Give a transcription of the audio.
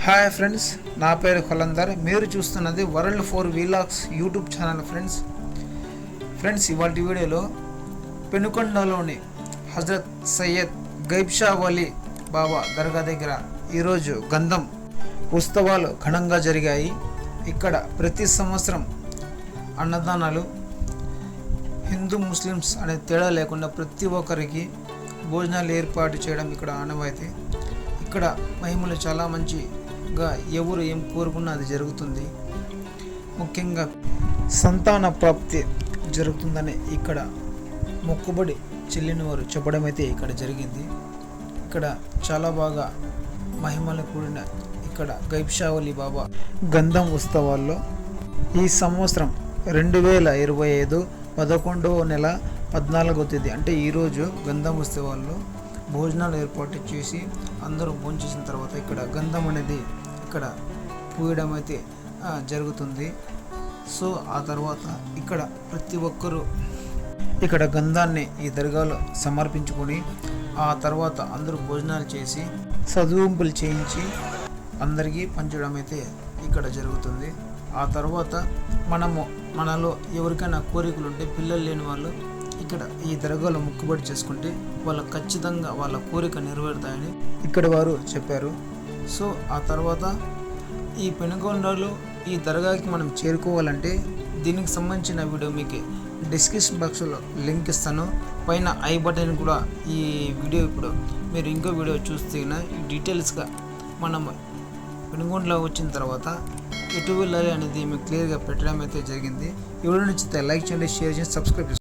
Hi friends, నా పేరు కొలందర్. మీరు చూస్తున్నది world 4 vlogs YouTube channel. Friends ఇవాళ వీడియోలో పెనుకొండలోని హజరత్ సయ్యద్ గైబ్ షా వలీ బాబా దర్గా దగ్గర ఈరోజు గంధం ఉత్సవాలు ఘనంగా జరిగాయి. ఇక్కడ ప్రతి సంవత్సరం అన్నదానాలు, హిందూ ముస్లిమ్స్ అనే తేడా లేకుండా ప్రతి ఒక్కరికి భోజనాలు ఏర్పాటు చేయడం ఇక్కడ ఆనవాయితీ. ఇక్కడ మహిమలు చాలా మంచిగా ఎవరు ఏం కోరుకున్నా అది జరుగుతుంది. ముఖ్యంగా సంతాన ప్రాప్తి జరుగుతుందని ఇక్కడ మొక్కుబడి చెల్లిన వారు చెప్పడం అయితే ఇక్కడ జరిగింది. ఇక్కడ చాలా బాగా మహిమలు కూడిన ఇక్కడ గైబ్ షా వలీ బాబా గంధం ఉత్సవాల్లో ఈ సంవత్సరం 2025 11వ నెల 14వ తేదీ అంటే ఈరోజు గంధం ఉత్సవాల్లో భోజనాలు ఏర్పాటు చేసి అందరూ భోంచేసిన తర్వాత ఇక్కడ గంధం అనేది ఇక్కడ పూయడం అయితే జరుగుతుంది. సో ఆ తర్వాత ఇక్కడ ప్రతి ఒక్కరూ ఇక్కడ గంధాన్ని ఈ దర్గాలో సమర్పించుకొని ఆ తర్వాత అందరూ భోజనాలు చేసి చదువుంపులు చేయించి అందరికీ పంచడం అయితే ఇక్కడ జరుగుతుంది. ఆ తర్వాత మనలో ఎవరికైనా కోరికలు ఉంటే పిల్లలు లేని వాళ్ళు ఇక్కడ ఈ దర్గాలో మొక్కుబడి చేసుకుంటే వాళ్ళకు ఖచ్చితంగా వాళ్ళ కోరిక నెరవేరుతాయని ఇక్కడ వారు చెప్పారు. సో ఆ తర్వాత ఈ పెనుగొండలో ఈ దర్గాకి మనం చేరుకోవాలంటే దీనికి సంబంధించిన వీడియో మీకు డిస్క్రిప్షన్ బాక్స్లో లింక్ ఇస్తాను. పైన ఐ బటన్ కూడా ఈ వీడియో ఇప్పుడు మీరు ఇంకో వీడియో చూస్తే ఈ డీటెయిల్స్గా మనం పెనుగొండలో వచ్చిన తర్వాత ఎటు వెళ్ళాలి అనేది మీకు క్లియర్గా పెట్టడం అయితే జరిగింది. ఈ వీడియో నచ్చితే లైక్ చేయండి, షేర్ చేయండి, సబ్స్క్రైబ్ చేయండి.